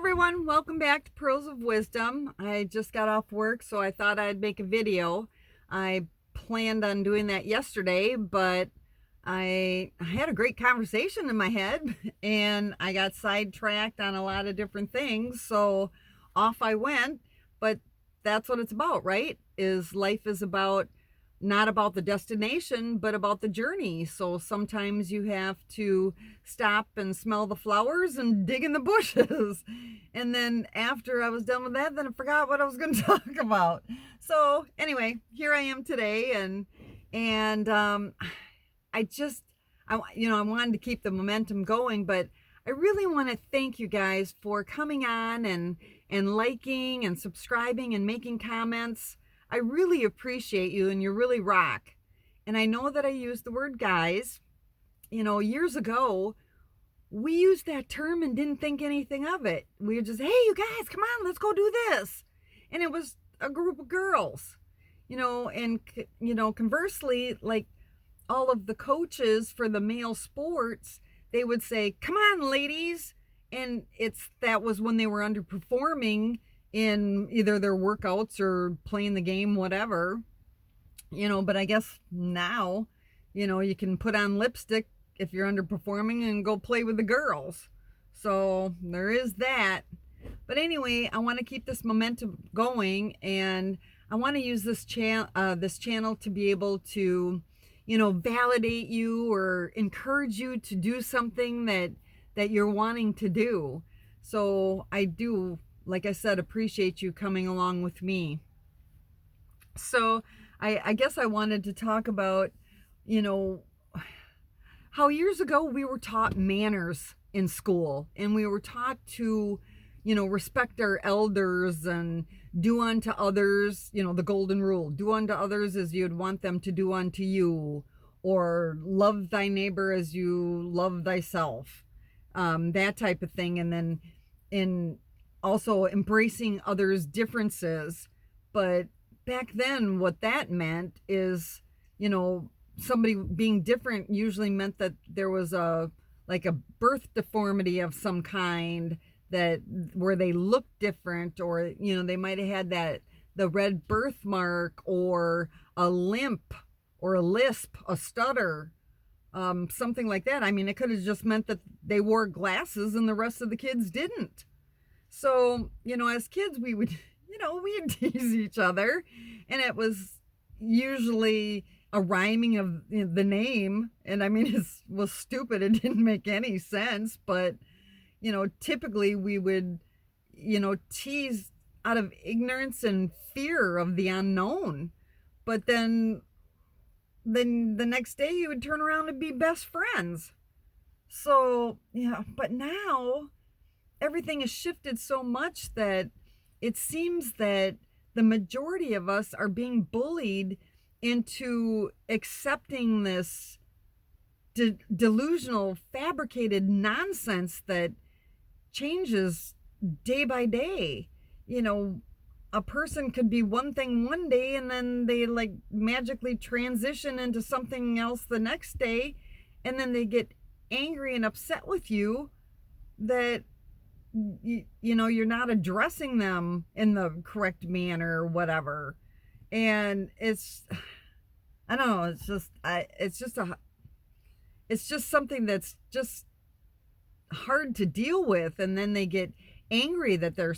everyone, welcome back to Pearls of Wisdom. I just got off work, so I thought I'd make a video. I planned on doing that yesterday, but I had a great conversation in my head and I got sidetracked on a lot of different things, so off I went. But that's what it's about, right? Life is about not about the destination, but about the journey. So sometimes you have to stop and smell the flowers and dig in the bushes. And then after I was done with that, then I forgot what I was going to talk about. So anyway, here I am today, and I wanted to keep the momentum going, but I really want to thank you guys for coming on and liking and subscribing and making comments. I really appreciate you, and you really rock. And I know that I used the word guys. Years ago, we used that term and didn't think anything of it. We were just, hey, you guys, come on, let's go do this. And it was a group of girls, and, conversely, like all of the coaches for the male sports, they would say, come on, ladies. And that was when they were underperforming in either their workouts or playing the game, whatever, but I guess now, you can put on lipstick if you're underperforming and go play with the girls. So there is that. But anyway, I want to keep this momentum going, and I want to use this channel to be able to, validate you or encourage you to do something that you're wanting to do. So I do, like I said, appreciate you coming along with me. So I guess I wanted to talk about, how years ago we were taught manners in school, and we were taught to, respect our elders and do unto others, the golden rule, do unto others as you'd want them to do unto you, or love thy neighbor as you love thyself, that type of thing. And then also embracing others' differences. But back then, what that meant is, somebody being different usually meant that there was a birth deformity of some kind, that where they looked different, or they might have had the red birthmark, or a limp, or a lisp, a stutter, something like that. I mean, it could have just meant that they wore glasses and the rest of the kids didn't. So, as kids, we'd tease each other, and it was usually a rhyming of the name. And I mean, it was stupid. It didn't make any sense, but, typically we would, tease out of ignorance and fear of the unknown. But then the next day you would turn around and be best friends. So, but now everything has shifted so much that it seems that the majority of us are being bullied into accepting this delusional, fabricated nonsense that changes day by day. A person could be one thing one day, and then they magically transition into something else the next day, and then they get angry and upset with you that you're not addressing them in the correct manner or whatever. And I don't know, it's just something that's just hard to deal with. And then they get angry that they're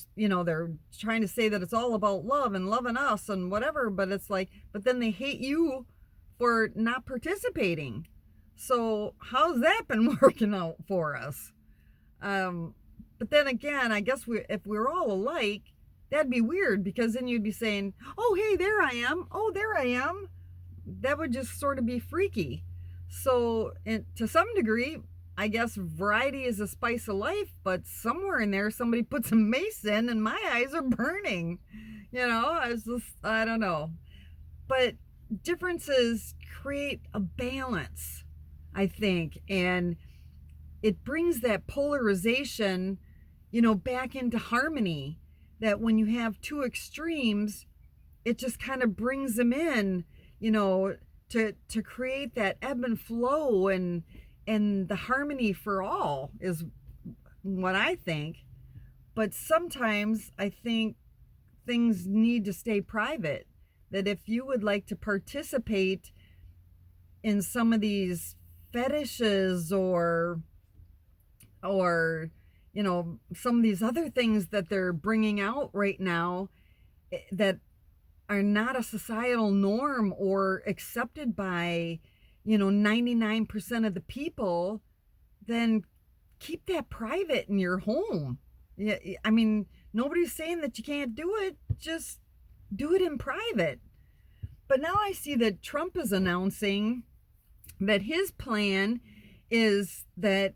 trying to say that it's all about love and loving us and whatever, but it's like, but then they hate you for not participating. So how's that been working out for us? But then again, I guess if we're all alike, that'd be weird, because then you'd be saying, oh, hey, there I am. Oh, there I am. That would just sort of be freaky. So to some degree, I guess variety is a spice of life, but somewhere in there, somebody put some mace in and my eyes are burning. I don't know. But differences create a balance, I think. And it brings that polarization, back into harmony, that when you have two extremes, it just kind of brings them in, to create that ebb and flow and the harmony for all, is what I think. But sometimes I think things need to stay private. That if you would like to participate in some of these fetishes or some of these other things that they're bringing out right now that are not a societal norm or accepted by 99% of the people, then keep that private in your home. Yeah, I mean, nobody's saying that you can't do it, just do it in private. But now I see that Trump is announcing that his plan is that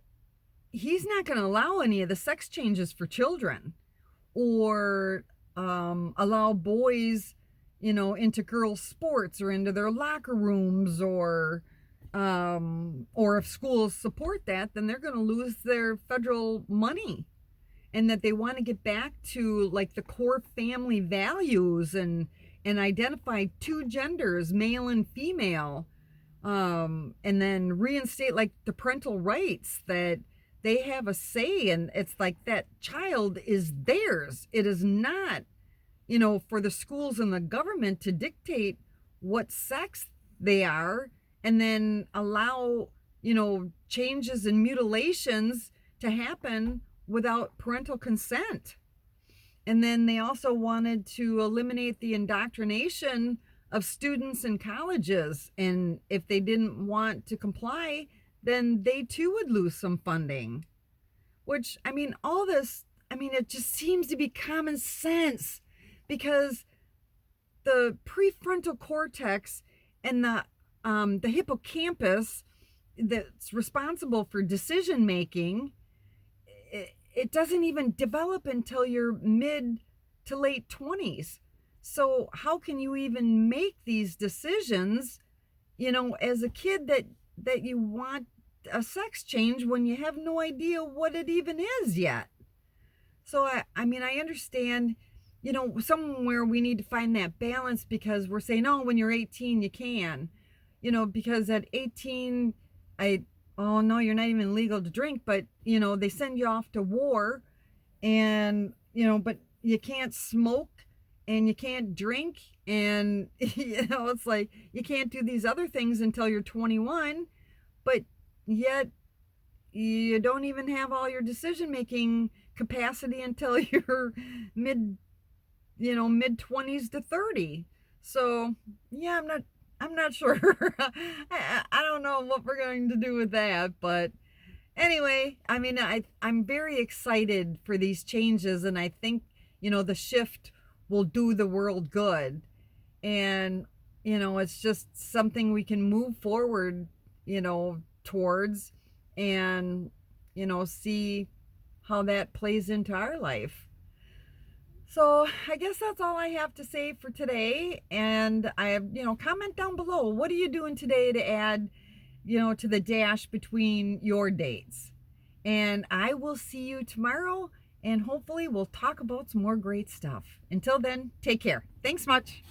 he's not going to allow any of the sex changes for children or allow boys, into girls' sports or into their locker rooms or if schools support that, then they're going to lose their federal money. And that they want to get back to like the core family values and identify two genders, male and female, and then reinstate like the parental rights, that they have a say, and it's like that child is theirs. It is not, for the schools and the government to dictate what sex they are and then allow, changes and mutilations to happen without parental consent. And then they also wanted to eliminate the indoctrination of students in colleges. And if they didn't want to comply, then they too would lose some funding. Which, I mean, all this, it just seems to be common sense, because the prefrontal cortex and the hippocampus that's responsible for decision making, it doesn't even develop until your mid to late 20s. So how can you even make these decisions, as a kid that you want a sex change when you have no idea what it even is yet? So I understand, somewhere we need to find that balance, because we're saying, oh, when you're 18 you can, because at 18 oh no, you're not even legal to drink, but they send you off to war, and but you can't smoke and you can't drink, and it's like you can't do these other things until you're 21, but yet you don't even have all your decision making capacity until you're mid 20s to 30. So yeah, I'm not sure. I don't know what we're going to do with that. But anyway, I'm very excited for these changes. And I think, the shift will do the world good. And, it's just something we can move forward, towards and, see how that plays into our life. So I guess that's all I have to say for today. And comment down below. What are you doing today to add, to the dash between your dates? And I will see you tomorrow, and hopefully we'll talk about some more great stuff. Until then, take care. Thanks much.